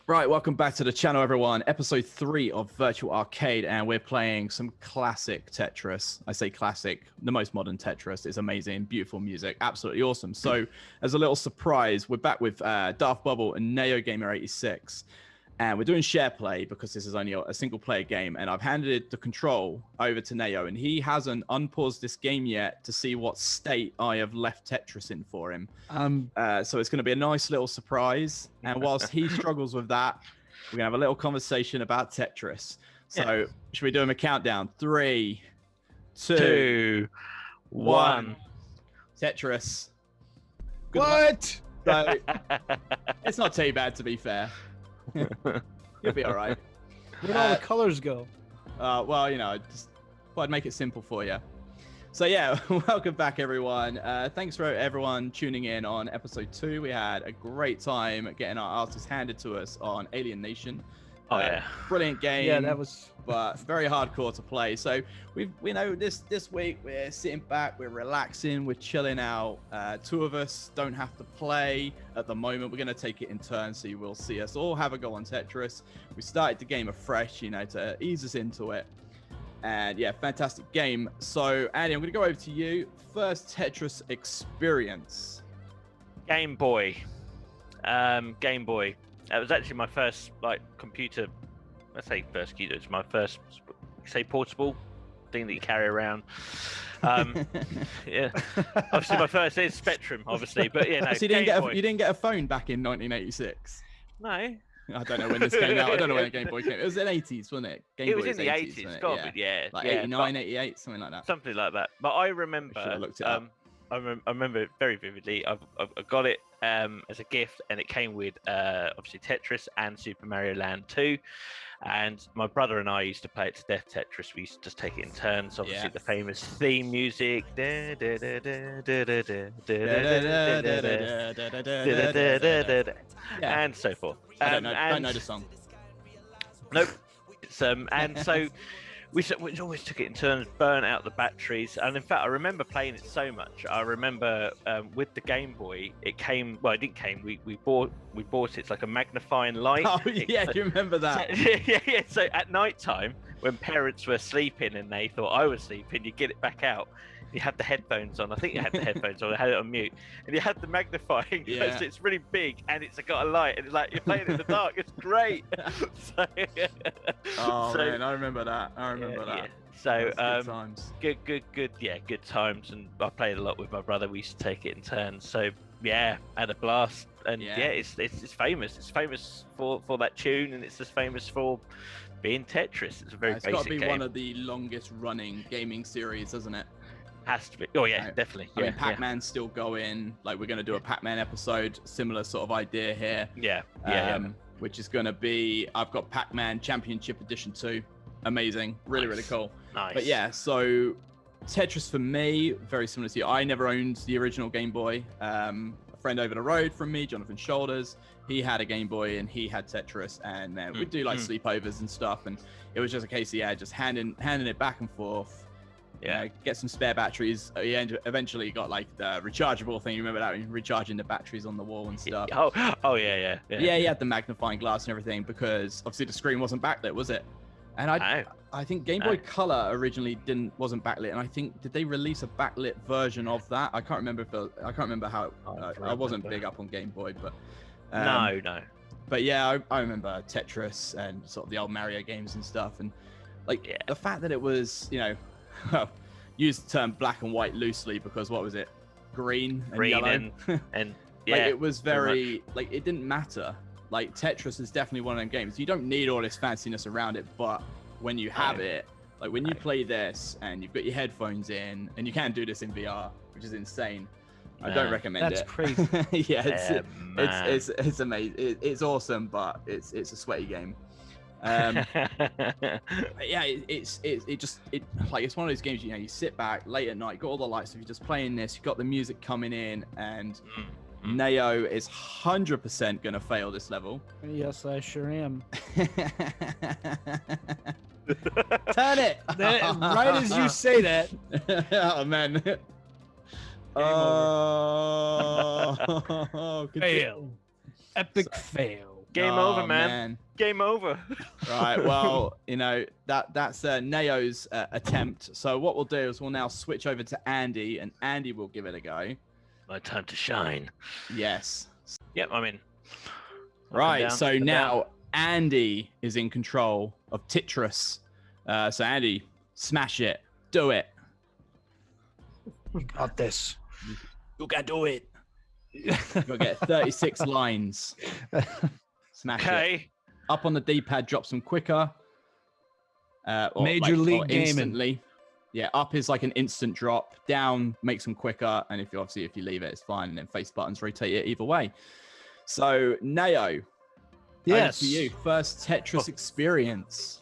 Right, welcome back to the channel, everyone. Episode 3 of Virtual Arcade, and we're playing some classic Tetris. I say classic, the most modern Tetris. It's amazing, beautiful music, absolutely awesome. So, as a little surprise, we're back with Daftbubble and Naogamer 86, and we're doing share play because this is only a single-player game. And I've handed the control over to Nao, and he hasn't unpaused this game yet to see what state I have left Tetris in for him. So it's going to be a nice little surprise. And whilst he struggles with that, we're going to have a little conversation about Tetris. So should we do him a countdown? 3, 2, 1. Tetris. Good what? So, it's not too bad, to be fair. You'll be all right. Where'd all the colors go? Well, you know, just thought I'd make it simple for you. So yeah, welcome back, everyone. Thanks for everyone tuning in on episode 2. We had a great time getting our asses handed to us on Alien Nation. Oh yeah, brilliant game. Yeah, that was, but very hardcore to play. So we know this week we're sitting back, we're relaxing, we're chilling out. 2 of us don't have to play at the moment. We're going to take it in turns, so you will see us all have a go on Tetris. We started the game afresh, you know, to ease us into it. And yeah, fantastic game. So Andy, I'm going to go over to you. First Tetris experience. Game Boy. Game Boy. That was actually my first computer. I say first computer. It's my first portable thing that you carry around. Yeah. Obviously, my first is Spectrum, obviously, but yeah, no. So you didn't get a phone back in 1986. No. I don't know when this came out. I don't know when the Game Boy came out. It was in the 80s, wasn't it? Game It Boy was in the 80s. Got it, yeah. Like yeah, 89, 88, something like that. Something like that. But I remember. I looked it up. I remember it very vividly. I got it as a gift, and it came with obviously Tetris and Super Mario Land 2. And my brother and I used to play it to death, Tetris. We used to just take it in turns. Obviously, the famous theme music, and so forth. I don't know the song. Nope. It's, and so we always took it in turns, burnt out the batteries, and in fact, I remember playing it so much. I remember with the Game Boy, it came. Well, it didn't came. We bought it. It's like a magnifying light. Oh yeah, do you remember that? Yeah. So at night time, when parents were sleeping and they thought I was sleeping, you get it back out. You had the headphones on. I think you had the headphones on. I had it on mute, and you had the magnifying. Yeah. So it's really big, and it's got a light, and it's like you're playing in the dark. It's great. So, man, I remember that. I remember that. Yeah. So good times. Good times. And I played a lot with my brother. We used to take it in turns. So yeah, had a blast. And it's famous. It's famous for that tune, and it's just famous for being Tetris. It's a very basic game. It's got to be one of the longest running gaming series, isn't it? Has to be. Oh yeah, definitely. I mean, Pac-Man's still going. Like, we're going to do a Pac-Man episode, similar sort of idea here. Yeah. Which is going to be, I've got Pac-Man Championship Edition 2. Amazing. Really cool. Nice. But yeah, so Tetris for me, very similar to you. I never owned the original Game Boy. A friend over the road from me, Jonathan Shoulders, he had a Game Boy and he had Tetris, and we'd do like sleepovers and stuff, and it was just a case of just handing it back and forth. Yeah, get some spare batteries. He eventually got like the rechargeable thing. You remember that? Recharging the batteries on the wall and stuff. Oh yeah. Yeah, he had the magnifying glass and everything, because obviously the screen wasn't backlit, was it? And I think Game Boy Color originally wasn't backlit, and I think, did they release a backlit version of that? I can't remember how. I wasn't big up on Game Boy, but no. But yeah, I remember Tetris and sort of the old Mario games and stuff, and like the fact that it was, you know. Well, use the term black and white loosely, because what was it? Green and yellow. and like, it was very like, it didn't matter. Like, Tetris is definitely one of them games. You don't need all this fanciness around it, but when you have it, like when you play this and you've got your headphones in, and you can do this in VR, which is insane. I don't recommend it. That's crazy. Yeah, it's amazing. It's awesome, but it's a sweaty game. Yeah, it's like, it's one of those games, you know, you sit back late at night, got all the lights, if you're just playing this, you've got the music coming in, and Nao is 100% gonna fail this level. Yes, I sure am. Turn it right as you say that. Oh man. Fail. Epic fail. Game over, man. Game over. Right. Well, you know that's Neo's attempt. So what we'll do is we'll now switch over to Andy, and Andy will give it a go. My time to shine. Yes. Yep, I'm in. Right. So now Andy is in control of Tetris. So Andy, smash it. Do it. You got this. You can do it. You'll get 36 lines. Smash it. Up on the D-pad, drop some quicker. Major League Gaming. Instantly. Yeah, up is like an instant drop. Down makes them quicker. And if you leave it, it's fine. And then face buttons rotate it either way. So, Neo. Yes. Over to you. First Tetris experience.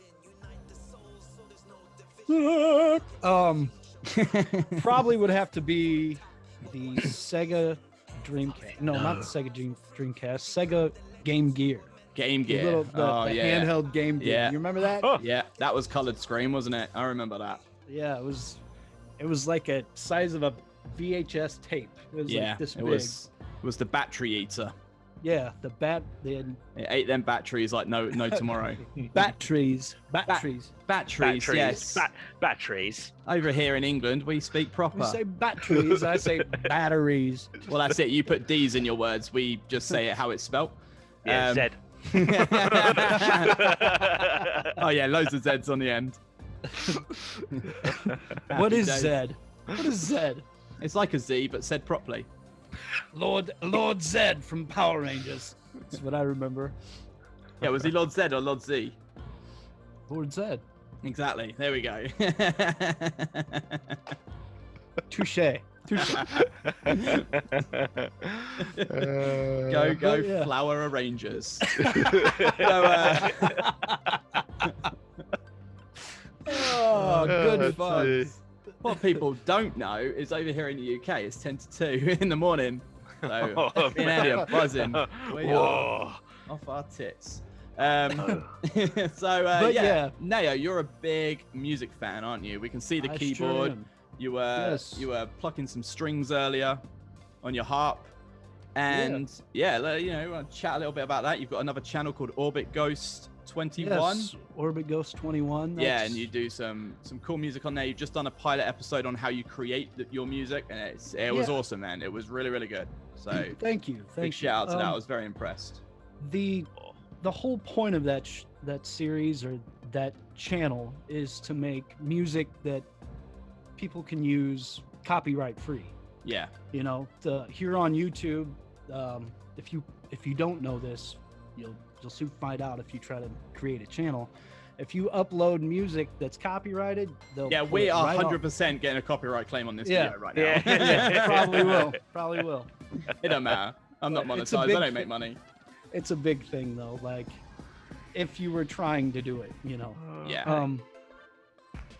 Probably would have to be the Sega Dreamcast. No, not the Sega Dreamcast. Sega Game Gear. Game Gear. The handheld Game Gear. Yeah. You remember that? Oh. Yeah, that was colored screen, wasn't it? I remember that. Yeah, it was like a size of a VHS tape. It was like this big. It was the battery eater. Yeah, it ate them batteries like no tomorrow. Batteries. Batteries, yes. Batteries. Over here in England, we speak proper. You say batteries, I say batteries. Well, that's it. You put D's in your words. We just say it how it's spelt. Yeah, Z. Oh yeah, loads of Z's on the end. What is Z? What is Z? It's like a Z, but said properly. Lord Zed from Power Rangers. That's what I remember. Yeah, was he Lord Z or Lord Z? Lord Zed. Exactly. There we go. Touche. Go, Flower Rangers. Good fun. What people don't know is over here in the UK, it's 10 to 2 in the morning. So me and Andy are buzzing. We are off our tits. So yeah, Neo, you're a big music fan, aren't you? We can see the keyboard. Sure you were plucking some strings earlier on your harp. And chat a little bit about that. You've got another channel called Orbit Ghost 21. Yes, Orbit Ghost 21. Yeah, and you do some cool music on there. You've just done a pilot episode on how you create your music, and it was awesome, man. It was really, really good. So thank you. Big shout out to that. I was very impressed. The whole point of that series or that channel is to make music that people can use copyright free. Yeah. You know, here on YouTube, if you don't know this, you'll soon find out if you try to create a channel. If you upload music that's copyrighted, we are 100% getting a copyright claim on this video right now. Yeah, probably will. It don't matter. I'm not monetized. I don't make money. It's a big thing though. Like, if you were trying to do it, you know. Yeah.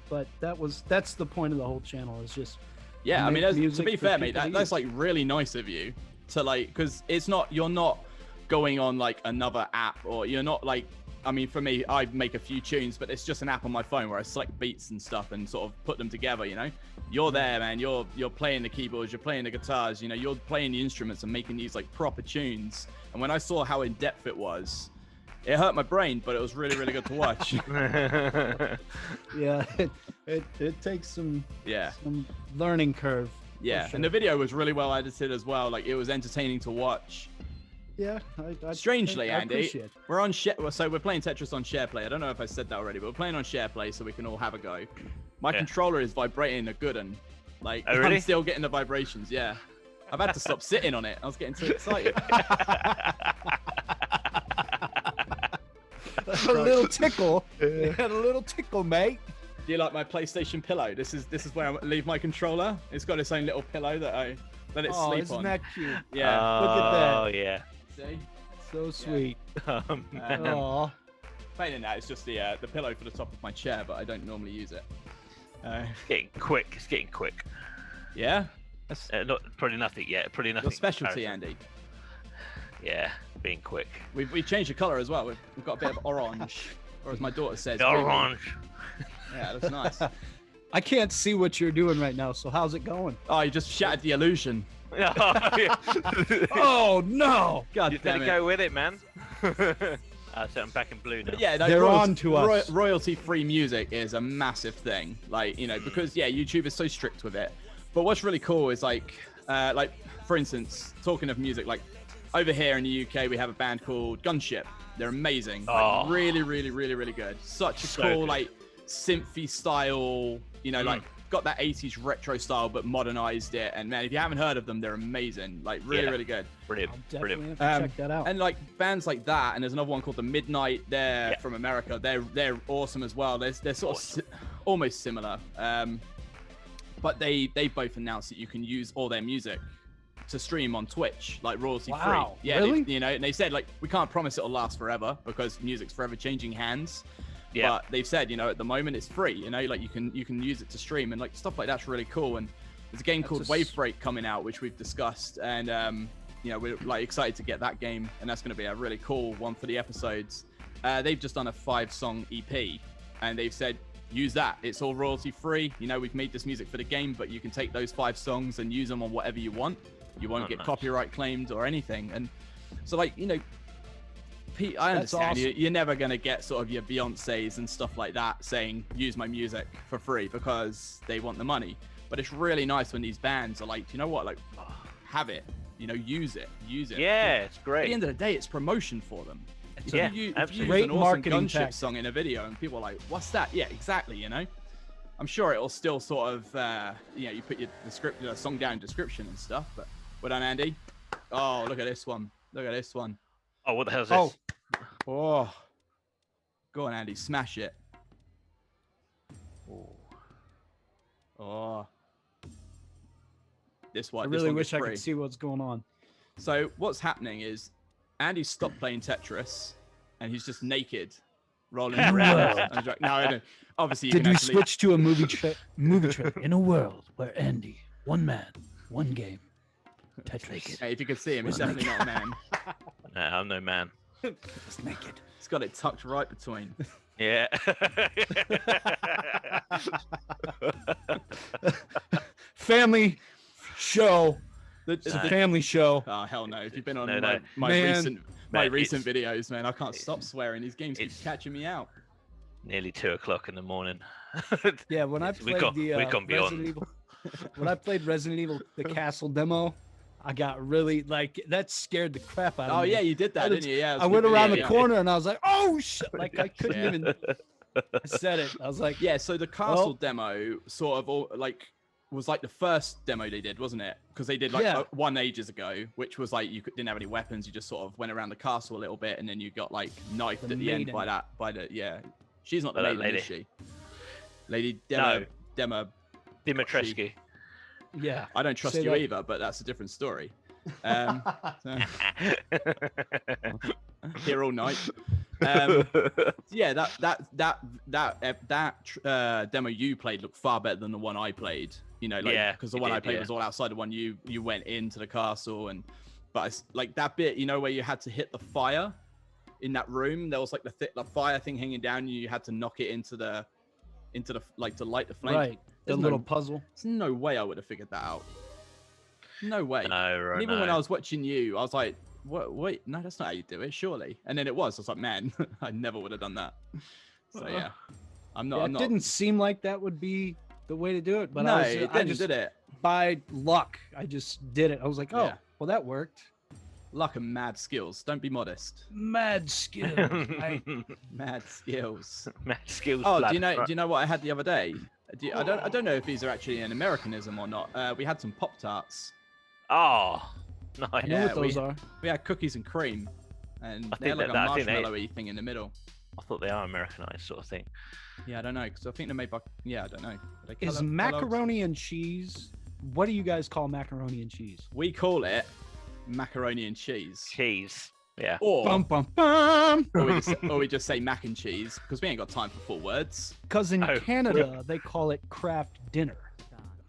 But that's the point of the whole channel is just. Yeah, I mean, to be fair, mate, that's like really nice of you to because you're not going on like another app, or you're not like, I mean, for me, I make a few tunes, but it's just an app on my phone where I select beats and stuff and sort of put them together, you know. You're there, man. You're playing the keyboards, you're playing the guitars, you know, you're playing the instruments and making these like proper tunes. And when I saw how in depth it was, it hurt my brain, but it was really, really good to watch. Yeah, it takes some learning curve. Yeah, sure. And the video was really well edited as well. Like, it was entertaining to watch. Yeah, strangely, Andy, we're on so we're playing Tetris on SharePlay. I don't know if I said that already, but we're playing on SharePlay so we can all have a go. My controller is vibrating a good one. Like, really? I'm still getting the vibrations. Yeah, I've had to stop sitting on it. I was getting too excited. A little tickle. Had a little tickle, mate. Do you like my PlayStation pillow? This is where I leave my controller. It's got its own little pillow that I let it sleep isn't on. that cute? Yeah. Look at that. Oh yeah. See? So sweet. Pain in that, it's just the pillow for the top of my chair, but I don't normally use it. Getting quick. It's getting quick. Yeah? That's probably nothing yet. Probably nothing. Your specialty, Andy. Yeah, being quick. We changed the colour as well. We've got a bit of orange, or as my daughter says, orange. Yeah, that's nice. I can't see what you're doing right now, so how's it going? Oh, you just shattered the illusion. Oh no! God You damn better it. go with it, man. So I'm back in blue now. But yeah, no, They're on to us. Royalty-free music is a massive thing. Like, you know, because yeah, YouTube is so strict with it. But what's really cool is like for instance, talking of music, like over here in the UK, we have a band called Gunship. They're amazing. Like, really, really, really, really good. Such a cool, good. like synthy style, you know, like got that 80s retro style, but modernized it. And man, if you haven't heard of them, they're amazing. Like really, really good. Brilliant. I'll definitely Brilliant. have to check that out. And like bands like that, and there's another one called The Midnight. They're from America. They're awesome as well. They're sort of almost similar. But they both announced that you can use all their music to stream on Twitch, like royalty free. Wow, Yeah, really? you know, and they said like we can't promise it'll last forever because music's forever changing hands. Yeah. But they've said, you know, at the moment it's free. You know, like you can use it to stream, and like stuff like that's really cool. And there's a game called Wave Break coming out, which we've discussed, and you know, we're like excited to get that game, and that's going to be a really cool one for the episodes. They've just done a 5-song EP, and they've said use that. It's all royalty free. You know, we've made this music for the game, but you can take those 5 songs and use them on whatever you want. You won't get copyright claimed or anything. And so, like, you know, Pete, I understand you're never going to get sort of your Beyoncés and stuff like that saying use my music for free because they want the money. But it's really nice when these bands are like, you know what, like, have it, you know, use it. Yeah, it's great. At the end of the day, it's promotion for them. So Yeah, if you absolutely. use Great an awesome marketing Gunship tactic. song in a video and people are like, what's that? Yeah, exactly, you know? I'm sure it'll still sort of, you know, you put your song down in description and stuff, but well done, Andy. Oh, look at this one. Look at this one. Oh, what the hell's this? Oh. Go on, Andy. Smash it. Oh. This one. I really wish gets I free. could see what's going on. So what's happening is Andy stopped playing Tetris and he's just naked rolling around. And he's like, no, I don't. Obviously, you Did can we actually... switch to a movie trip in a world where Andy, one man, one game, Tetris, Hey, if you could see him, he's definitely not a man. No, I'm no man. was naked? He's got it tucked right between. Yeah. Family show. It's It's a family show. Oh hell no! If you've been on No. my Man. recent videos, man, I can't stop swearing. These games keep catching me out. Nearly 2 o'clock in the morning. Yeah, when I We've played gone- the we've gone beyond. Resident Evil, when I played Resident Evil, the castle demo, I got really like that scared the crap out of Oh me. yeah, you did that, I didn't you? Yeah. it was I a went good around the video. corner and I was like, oh shit! Like I couldn't Yeah. even. I said it. I was like, Yeah. So the castle demo sort of was like the first demo they did, wasn't it? Because they did like Yeah. one ages ago, which was like didn't have any weapons. You just sort of went around the castle a little bit, and then you got like knifed The at the end maiden. by the yeah. She's not the That maiden, lady. is she? Lady No. Demo. Dimitrescu. yeah. I don't trust Say you that. either, but that's a different story. So- here all night. Yeah, that demo you played looked far better than the one I played. You know, like Yeah, because the it one I did, played yeah. was all outside. The one you went into the castle, but it's like that bit, you know, where you had to hit the fire in that room. There was like the fire thing hanging down. And you had to knock it into the like to light the flame. Right. The There's little no, puzzle. there's no way I would have figured that out. No way. No, And right, even when no. I was watching you, I was like, "What? Wait, no, that's not how you do it, surely." And then it was. I was like, "Man, I never would have done that." So yeah, I'm not. Yeah, I'm it not. didn't seem like that would be the way to do it, but no, I it was, didn't, did it? by luck, I just did it. I was like, oh, Yeah. well, that worked. Luck and mad skills. Don't be modest. Mad skill. Mad skills. Mad skills. Oh, lad. do you know? Right. Do you know what I had the other day? I don't know if these are actually an Americanism or not. We had some Pop-Tarts. Oh, nice. I know Yeah, what those are. We had cookies and cream, and I they had think like a I think they- marshmallowy thing in the middle. I thought they are Americanized sort of thing. Yeah, I don't know, because I think they're made by. Yeah, I don't know. Are they Is colored- macaroni and cheese? What do you guys call macaroni and cheese? We call it macaroni and cheese. Cheese. Yeah. Or, Bum bum bum. or we just say mac and cheese because we ain't got time for full words. Because in Oh. Canada they call it craft dinner.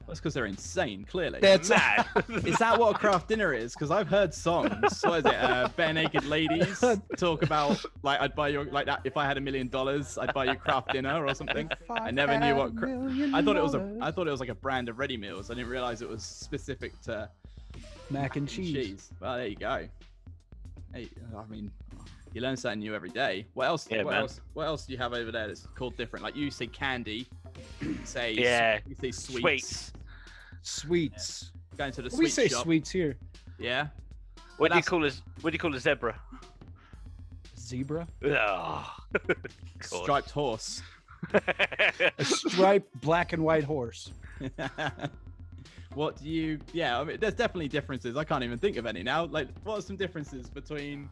That's because they're insane, clearly. That's Mad. Is that what a craft dinner is? Because I've heard songs. What is it? Bare naked ladies talk about like I'd buy you like that if I had $1 million, I'd buy you craft dinner or something. I never knew what. I thought it was like a brand of ready meals. I didn't realize it was specific to Mac and cheese. Well, there you go. Hey, I mean, you learn something new every day. What else? Yeah, what man. else? What else do you have over there that's called different? Like you say candy, you say you say sweets. Sweets. Going to the We sweet say shop. sweets here. Yeah. What do you call a zebra? Zebra. Oh, Striped horse. A striped black and white horse. What do you? Yeah, I mean, there's definitely differences. I can't even think of any now. Like, what are some differences between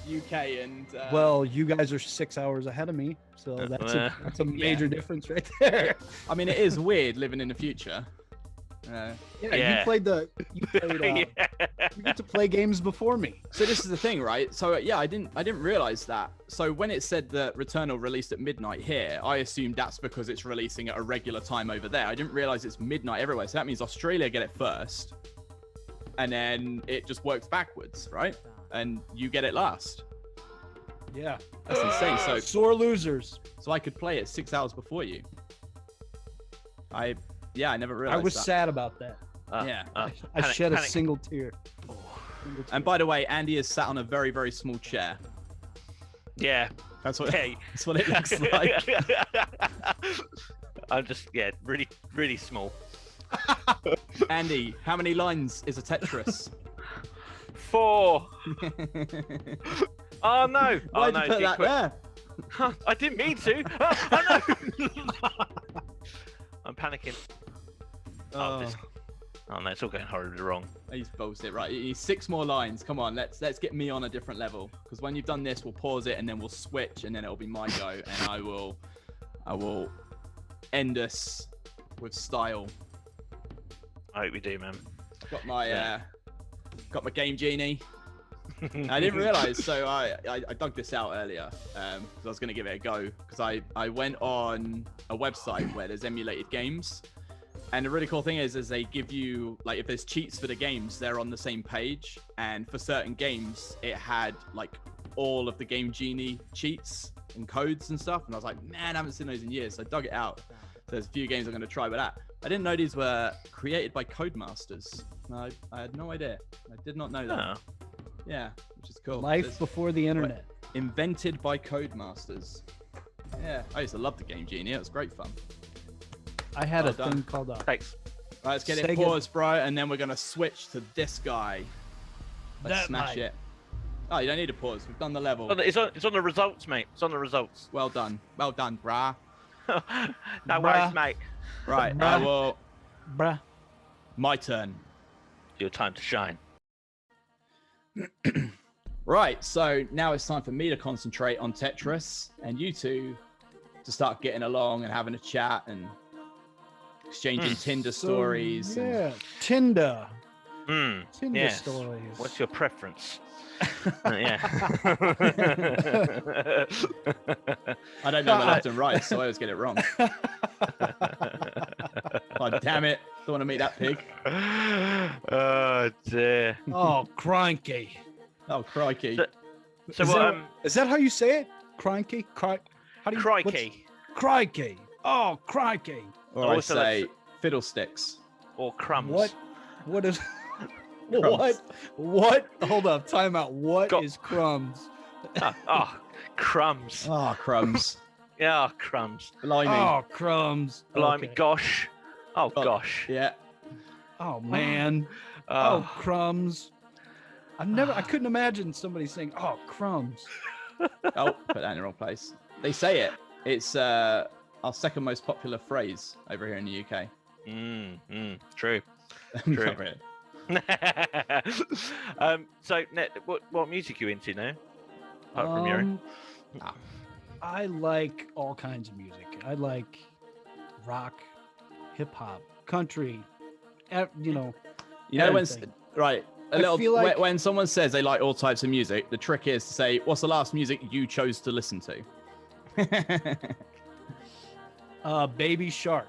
UK and? Well, you guys are 6 hours ahead of me, so that's a major difference right there. I mean, it is weird living in the future. You played you get to play games before me. So this is the thing, right? So yeah, I didn't realize that. So when it said that Returnal released at midnight here, I assumed that's because it's releasing at a regular time over there. I didn't realize it's midnight everywhere. So that means Australia get it first, and then it just works backwards, right? And you get it last. Yeah, that's insane. So sore losers. So I could play it 6 hours before you. I never realized. I was that. sad about that. I shed a single tear. And by the way, Andy is sat on a very, very small chair. Yeah. That's what it looks like. I'm just really, really small. Andy, how many lines is a Tetris? 4. Oh no! Why'd you put that there? I didn't mean to. Oh no! I'm panicking. Oh no, it's all going horribly wrong. He's bullshit, right? He's 6 more lines. Come on, let's get me on a different level. Because when you've done this, we'll pause it and then we'll switch, and then it'll be my go, and I will end us with style. I hope we do, man. Got my game Genie. I didn't realize, so I dug this out earlier because I was going to give it a go, because I went on a website where there's emulated games, and the really cool thing is they give you, like, if there's cheats for the games, they're on the same page, and for certain games it had like all of the Game Genie cheats and codes and stuff, and I was like, man, I haven't seen those in years, so I dug it out. So there's a few games I'm going to try with that. I didn't know these were created by Codemasters. I had no idea. I did not know that. Oh. Yeah, which is cool. Life before the internet. Invented by Codemasters. Yeah, I used to love the Game Genie. It was great fun. I had a thing called Thanks. Right, let's get it paused, bro, and then we're gonna switch to this guy. Let's smash it. Oh, you don't need a pause. We've done the level. It's on the results, mate. It's on the results. Well done, brah. No worries, mate. Right, Bruh. I will. Bruh. My turn. Your time to shine. Right, so now it's time for me to concentrate on Tetris, and you two to start getting along and having a chat and exchanging Tinder stories. Yeah, Tinder. Tinder stories. What's your preference? Yeah. I don't know my left and right, so I always get it wrong. Oh, damn it. Don't want to meet that pig. Oh, dear. Oh, cranky. Oh, crikey. So is that how you say it? Cranky? How do you, crikey. Crikey. Oh, crikey. Or I say fiddlesticks. Or crumbs. What is... Crumbs. What? Hold up. Time out. What is crumbs? Crumbs. Oh, crumbs. Yeah, crumbs. Blimey. Oh, crumbs. Blimey. Okay. Gosh. Oh, gosh. Yeah. Oh, man. Oh, crumbs. I couldn't imagine somebody saying, oh, crumbs. Oh, put that in the wrong place. They say it. It's our second most popular phrase over here in the UK. True. Not really. So, Ned, what music are you into now? Apart from your... I like all kinds of music. I like rock, hip hop, country, you know when, right. When someone says they like all types of music, the trick is to say, what's the last music you chose to listen to? Baby Shark.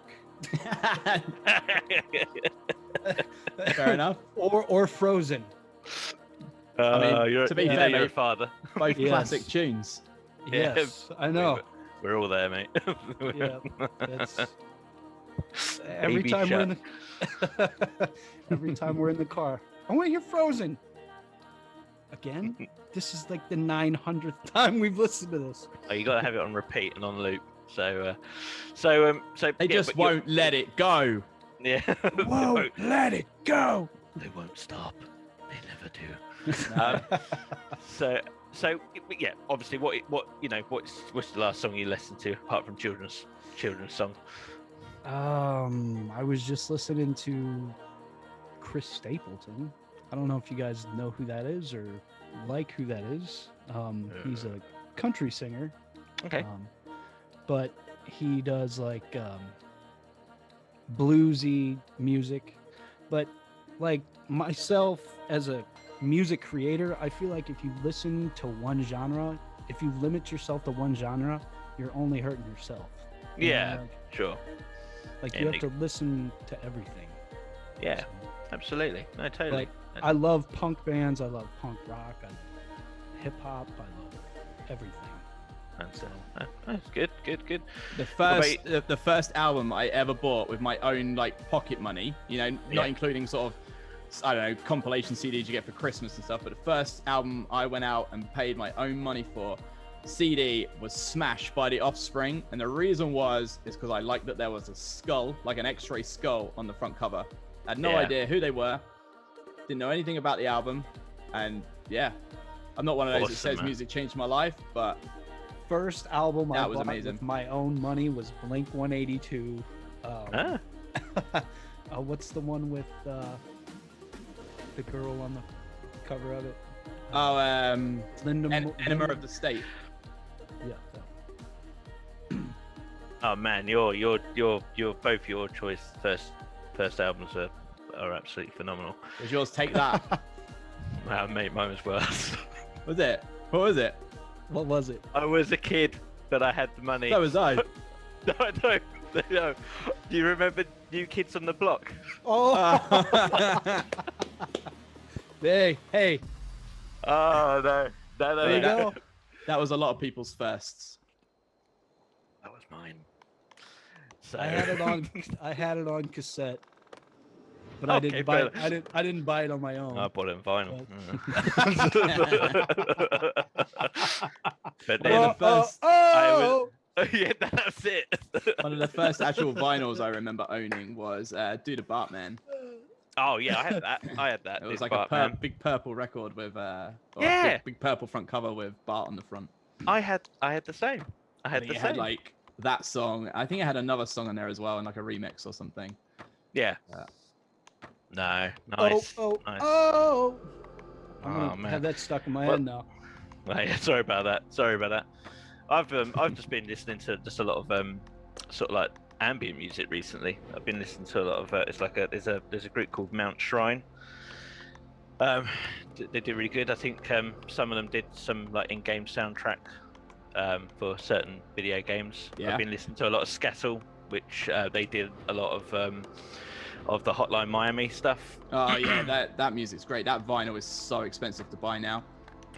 Fair enough. Or Frozen. I mean, to be fair, you're a mate, father. Both classic tunes. Yes, I know. We're all there, mate. Yeah, every time we're in the car, I want to hear Frozen. Again? This is like the 900th time we've listened to this. Oh, you got to have it on repeat and on loop. So They just won't let it go. Yeah. Won't let it go. They won't stop. They never do. So yeah, obviously, what's the last song you listened to apart from children's song? I was just listening to Chris Stapleton. I don't know if you guys know who that is or like who that is. He's a country singer. Okay. But he does like bluesy music. But like myself as a music creator, I feel like if you listen to one genre, if you limit yourself to one genre, you're only hurting yourself. Yeah, sure. Like you have to listen to everything. Yeah, so, absolutely. No, totally. Like, I love punk bands. I love punk rock. I love hip hop. I love everything. That's good. The first album I ever bought with my own like pocket money, not including sort of, I don't know, compilation CDs you get for Christmas and stuff, but the first album I went out and paid my own money for, CD, was Smash by The Offspring, and the reason is because I liked that there was a skull, like an X-ray skull on the front cover. I had no idea who they were, didn't know anything about the album, and yeah, I'm not one of those that says music changed my life, but first album I was bought amazing. with my own money was Blink 182. What's the one with the girl on the cover of it? Enema of the State. Yeah. Oh man, your both your choice first albums are absolutely phenomenal. Was yours Take That? Mate, mine was worse. Was it? What was it? What was it? I was a kid, but I had the money. So was I. No. Do you remember New Kids on the Block? Oh. Hey. Oh no. There you go. That was a lot of people's firsts. That was mine. So I had it on cassette, but I didn't buy it. I didn't buy it on my own. I bought it in vinyl. But then yeah, that's it. One of the first actual vinyls I remember owning was Do the Bartman. Oh yeah, I had that. It was like a big purple record with big purple front cover with Bart on the front. I had the same. It had like that song. I think it had another song on there as well, and like a remix or something. Yeah. No, nice. Nice. I'm gonna have that stuck in my head now. Yeah, sorry about that. I've just been listening to just a lot of sort of like ambient music recently. I've been listening to a lot of it's like there's a group called Mount Shrine. They do really good. I think some of them did some like in-game soundtrack for certain video games. Yeah. I've been listening to a lot of Scattle, which they did a lot of the Hotline Miami stuff. Oh yeah, that music's great. That vinyl is so expensive to buy now.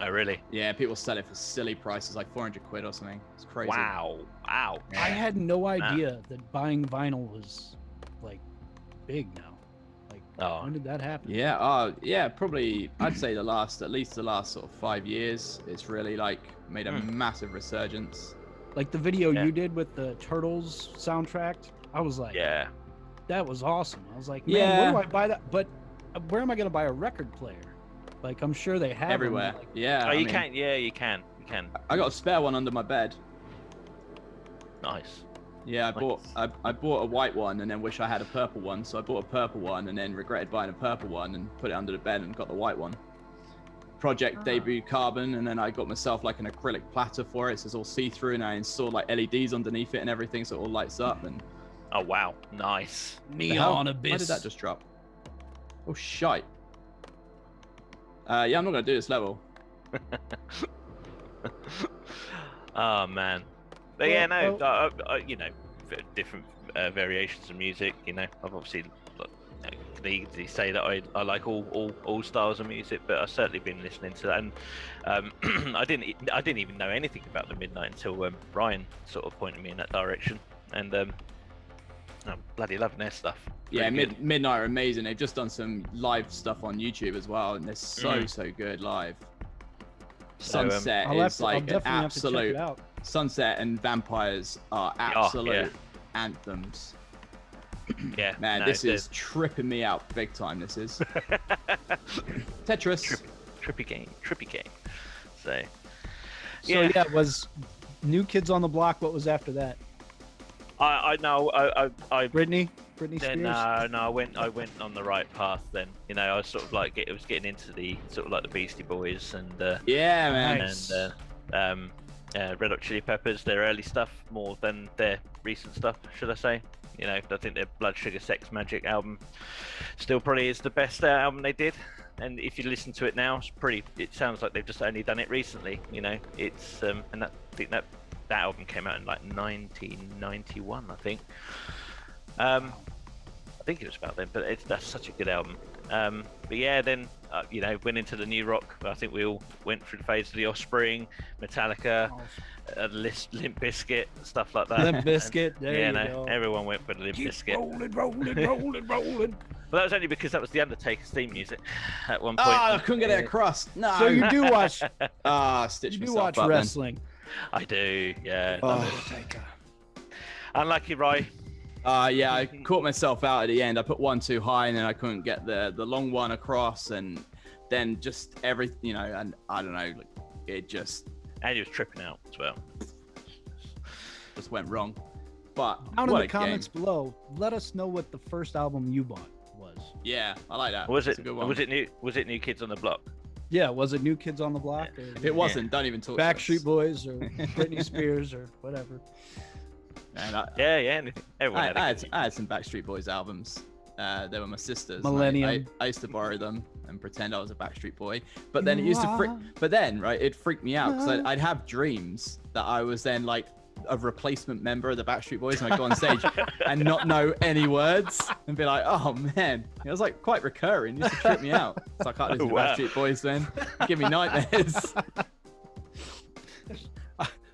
Oh really? Yeah, people sell it for silly prices, like 400 quid or something. It's crazy. Wow. I had no idea that buying vinyl was like big now. Like, when did that happen? Yeah, probably. I'd say at least the last sort of 5 years, it's really like made a massive resurgence. Like the video you did with the Turtles soundtrack, I was like, yeah, that was awesome. I was like, man, where do I buy that? But where am I going to buy a record player? Like, I'm sure they have everywhere. Them, like... Yeah. Oh, you can. Yeah, you can. I got a spare one under my bed. Nice. Yeah, I bought a white one and then wish I had a purple one. So I bought a purple one and then regretted buying a purple one and put it under the bed and got the white one. Project debut carbon, and then I got myself like an acrylic platter for it, so it's all see-through, and I installed like LEDs underneath it and everything, so it all lights up. And oh wow, nice. Neon abyss. Why did that just drop? Oh shite. Yeah, I'm not gonna do this level. Oh man. But yeah, no, you know, different variations of music. You know, I've obviously can easily say that I like all styles of music, but I've certainly been listening to that. And I didn't even know anything about the Midnight until Ryan sort of pointed me in that direction. And I'm bloody loving their stuff. Yeah, Really good. Midnight are amazing. They've just done some live stuff on YouTube as well, and they're so good live. So, Sunset I'll is like an definitely have to check absolute. it out. Sunset and Vampires are absolute anthems. Yeah, Man, no, this is tripping me out big time. This is Tetris. Trippy game. So yeah, was New Kids on the Block. What was after that? I know. I Britney Spears. no, I went on the right path then. You know, I was sort of like getting into the sort of like the Beastie Boys and Yeah, man. Nice. and Red Hot Chili Peppers, their early stuff more than their recent stuff, should I say? You know, I think their Blood Sugar Sex Magic album still probably is the best album they did. And if you listen to it now, it sounds like they've just only done it recently. You know, it's and I think that album came out in like 1991, I think. I think it was about then, but that's such a good album. But yeah, then you know, went into the new rock. I think we all went through the phase of the Offspring, Metallica, Limp Bizkit, stuff like that. Limp Bizkit, there you go. Everyone went for the Limp Bizkit. Rolling. But that was only because that was the Undertaker's theme music at one point. Oh, I couldn't get it across. No. So you do watch? Stitch You do myself watch up, wrestling? I do, yeah. Then. Unlucky, Rye. Yeah, I caught myself out at the end. I put one too high, and then I couldn't get the long one across, and then just everything, you know, and I don't know, like, it just. And he was tripping out as well. Just went wrong. But Down in the comments below, let us know what the first album you bought was. Yeah, I like that. Was That's it? a good one. Was it New Kids on the Block? Yeah, was it New Kids on the Block? Or If it wasn't, don't even talk. Backstreet Boys or Britney Spears or whatever. Man, Anything. Everyone I had some Backstreet Boys albums. They were my sisters. Millennium. I used to borrow them and pretend I was a Backstreet Boy. But then it used to freak. But then, right, it freaked me out because I'd have dreams that I was then like a replacement member of the Backstreet Boys, and I'd go on stage and not know any words and be like, "Oh man," it was like quite recurring. It used to trip me out. So I can't listen to Backstreet Boys then. Give me nightmares.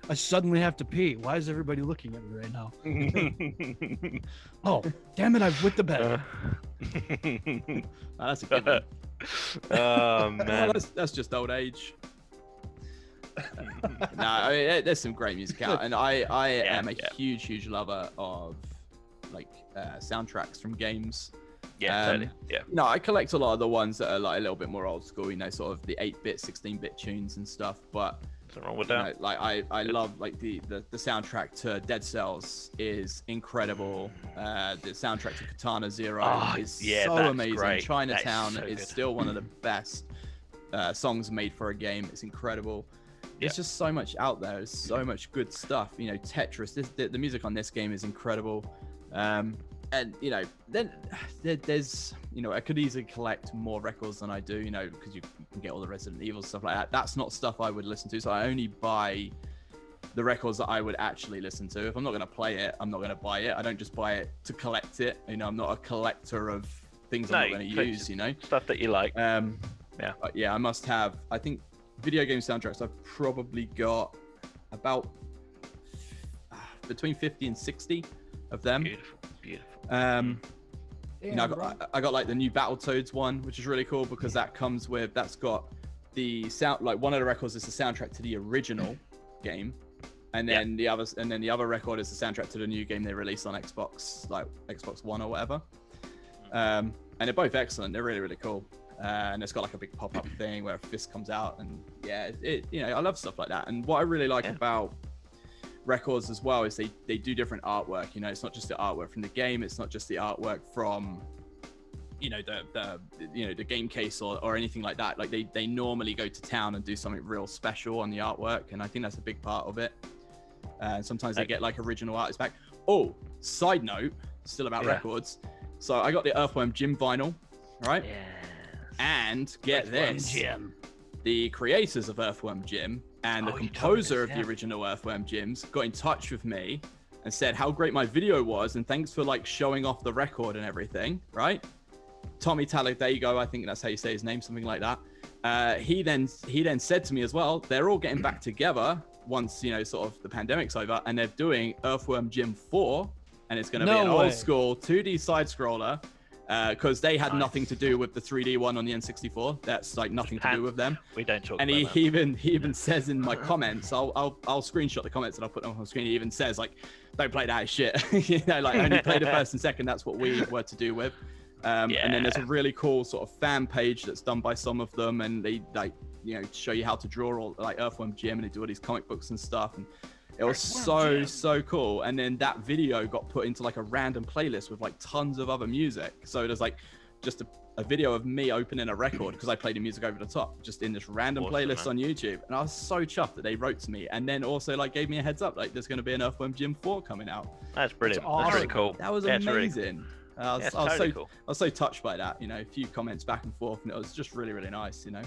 I suddenly have to pee. Why is everybody looking at me right now? Oh, damn it! I've wet the bed. Oh, that's a good one. Oh man, that's just old age. No, I mean, there's some great music out, and I am a huge lover of like soundtracks from games. Yeah, totally. Yeah. No, I collect a lot of the ones that are like a little bit more old school, you know, sort of the 8-bit, 16-bit tunes and stuff. But nothing wrong with that. Know, like I love like the soundtrack to Dead Cells is incredible. The soundtrack to Katana Zero is so amazing. Great. Chinatown so is still one of the best songs made for a game. It's incredible. There's just so much out there. There's so much good stuff. You know, Tetris. The music on this game is incredible. And you know, then there's, you know, I could easily collect more records than I do. You know, because you can get all the Resident Evil stuff like that. That's not stuff I would listen to. So I only buy the records that I would actually listen to. If I'm not going to play it, I'm not going to buy it. I don't just buy it to collect it. You know, I'm not a collector of things I'm not going to use. You know, stuff that you like. But yeah, I must have. I think video game soundtracks, I've probably got about between 50 and 60 of them. Beautiful. You know, I got like the new Battletoads one, which is really cool because that's got the sound, like one of the records is the soundtrack to the original game, and then the other record is the soundtrack to the new game they released on Xbox, like Xbox One or whatever. And they're both excellent. They're really cool. And it's got like a big pop-up thing where a fist comes out, and you know, I love stuff like that. And what I really like about records as well is they do different artwork. You know, it's not just the artwork from the game, it's not just the artwork from, you know, the game case or anything like that. Like they normally go to town and do something real special on the artwork, and I think that's a big part of it. And sometimes they get like original artists back. Oh, side note, still about records. So I got the Earthworm Gym Vinyl, right? Yeah. And get this, the creators of Earthworm Gym and the composer of the original Earthworm Gyms got in touch with me and said how great my video was, and thanks for like showing off the record and everything, right? Tommy Talladego, I think that's how you say his name, something like that. He then said to me as well, they're all getting back together once, you know, sort of the pandemic's over, and they're doing Earthworm Gym 4 and it's going to be an old school 2D side scroller. Because they had nothing to do with the 3D one on the N64. That's like nothing to do with them. We don't talk and about he even says in my comments, I'll screenshot the comments and I'll put them on the screen. He even says like, don't play that shit. You know, like only play the first and second. That's what we were to do with. And then there's a really cool sort of fan page that's done by some of them, and they like, you know, show you how to draw, all like Earthworm Gym, and they do all these comic books and stuff. And it was so cool. And then that video got put into like a random playlist with like tons of other music. So there's like just a video of me opening a record because I played the music over the top, just in this random playlist on YouTube. And I was so chuffed that they wrote to me, and then also like gave me a heads up, like there's going to be an Earthworm Gym 4 coming out. That's brilliant. That's awesome. That's really cool. That was amazing. I was so touched by that, you know, a few comments back and forth, and it was just really, really nice, you know.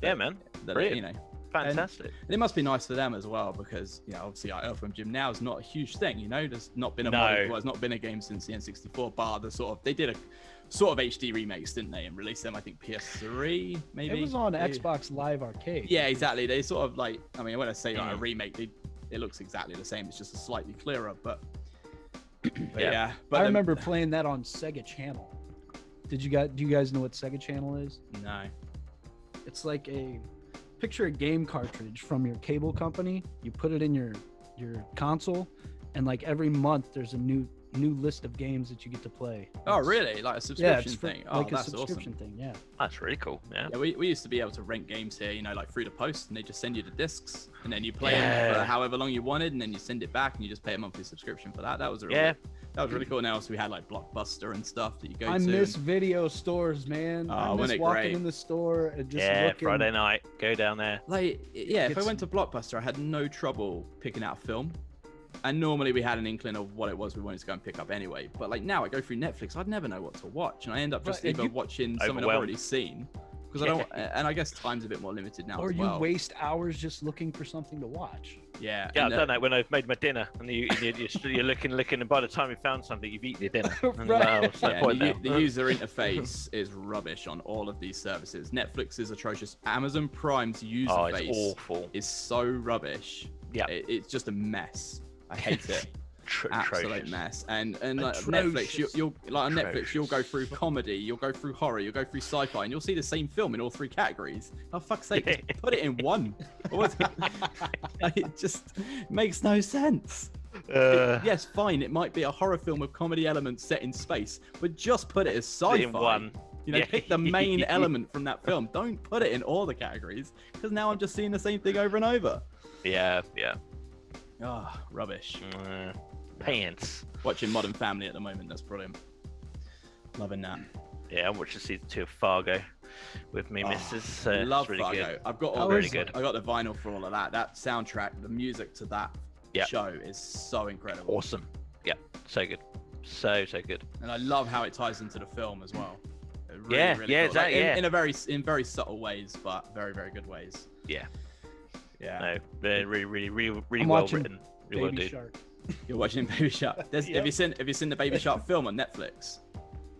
Yeah, man. Brilliant. You know, fantastic. And it must be nice for them as well, because, you know, obviously Earthworm Gym now is not a huge thing, you know. There's not been it's not been a game since the N64, bar the sort of, they did a sort of HD remakes, didn't they, and released them, I think PS3 maybe. It was on Xbox Live Arcade. Yeah, exactly. They sort of like, I mean, when I say like a remake, it looks exactly the same. It's just a slightly clearer, but yeah. But I remember playing that on Sega Channel. Do you guys know what Sega Channel is? No. It's like picture a game cartridge from your cable company. You put it in your console, and like every month there's a new list of games that you get to play. Oh, really? Like a subscription thing? Oh, like that's a subscription awesome. thing, yeah. That's really cool. Yeah. We used to be able to rent games here, you know, like through the post, and they just send you the discs, and then you play them for however long you wanted, and then you send it back, and you just pay a monthly subscription for that. That was really cool. Now, so we had like Blockbuster and stuff that you go to. I miss video stores, man. I miss walking in the store and just looking. Friday night, go down there. Like, if I went to Blockbuster, I had no trouble picking out a film. And normally we had an inkling of what it was we wanted to go and pick up anyway. But like now I go through Netflix, I'd never know what to watch. And I end up just either watching something I've already seen. Because and I guess time's a bit more limited now as well. Or you waste hours just looking for something to watch. Yeah. Yeah, I've done that when I've made my dinner, and you're looking, and by the time you found something, you've eaten your dinner. The user interface is rubbish on all of these services. Netflix is atrocious. Amazon Prime's user face is so rubbish. Yeah. It's just a mess. I hate it. Absolute mess. And like Netflix, you'll like on Netflix, you'll go through comedy, you'll go through horror, you'll go through sci-fi, and you'll see the same film in all three categories. Oh, fuck's sake, just put it in one. It just makes no sense. Yes, fine, it might be a horror film with comedy elements set in space, but just put it as sci-fi. In one. You know, pick the main element from that film. Don't put it in all the categories, because now I'm just seeing the same thing over and over. Yeah. Oh, rubbish. Pants. Watching Modern Family at the moment. That's brilliant. Loving that. Yeah, I'm watching season 2 of Fargo with me, missus. Love really Fargo. Good. I've got all really good. I got the vinyl for all of that. That soundtrack, the music to that show is so incredible. Awesome. Yeah, so good. So good. And I love how it ties into the film as well. Really, really cool. Exactly. Like, in very subtle ways, but very, very good ways. Yeah. Yeah. No, really I'm well written. Really Baby well Shark. You're watching Baby Shark. Have you seen the Baby Shark film on Netflix?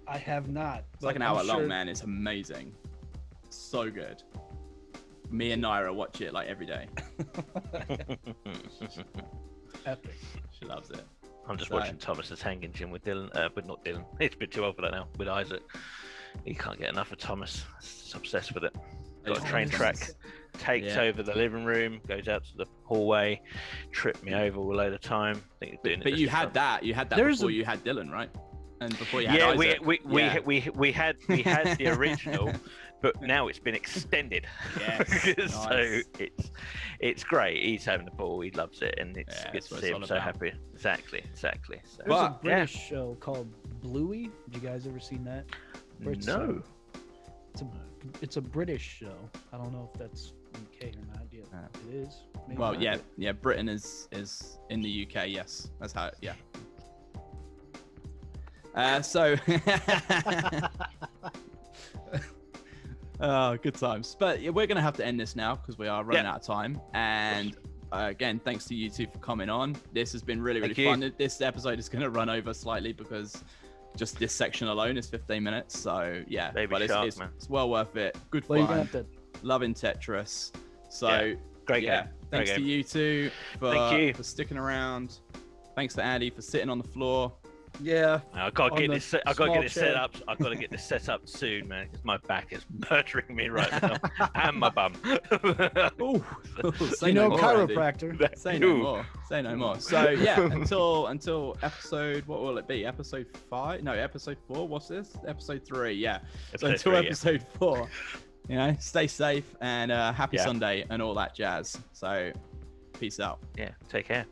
I have not. It's like an hour long, man. It's amazing. So good. Me and Naira watch it like every day. Epic. She loves it. I'm just watching Thomas's Hanging Gym with Dylan, but not Dylan. He's a bit too old for that now. With Isaac, he can't get enough of Thomas. He's obsessed with it. Got a train track, takes over the living room, goes out to the hallway, tripped me over all load of time. I think he's doing it. But you had that before you had Dylan, right? And before you had Isaac. we had the original, but now it's been extended. Yes. So it's great. He's having the ball. He loves it, and it's good to see him so happy. Exactly. So, there's a British show called Bluey. Did you guys ever seen that? No. It's a British show. I don't know if that's UK or not. Yeah, it is. Maybe well, not. yeah. Britain is in the UK. Yes, that's how. Yeah. So. Oh, good times. But we're gonna have to end this now because we are running out of time. And again, thanks to you two for coming on. This has been really fun. This episode is gonna run over slightly because just this section alone is 15 minutes. So yeah, it's well worth it. Good fun. Loving Tetris. So great game. Thanks to you two for sticking around. Thanks to Andy for sitting on the floor. Yeah. I gotta get this. I gotta get this set chair. up. I gotta get this set up soon, man. Because my back is murdering me right now, and my bum. Ooh. Say You no know, more, Andy. chiropractor. Say no more. Say no more. So yeah, until episode, what will it be? Episode 5? No, episode 4. What's this? Episode 3. Yeah. So until episode 4, you know, stay safe and happy Sunday and all that jazz. So peace out. Yeah. Take care.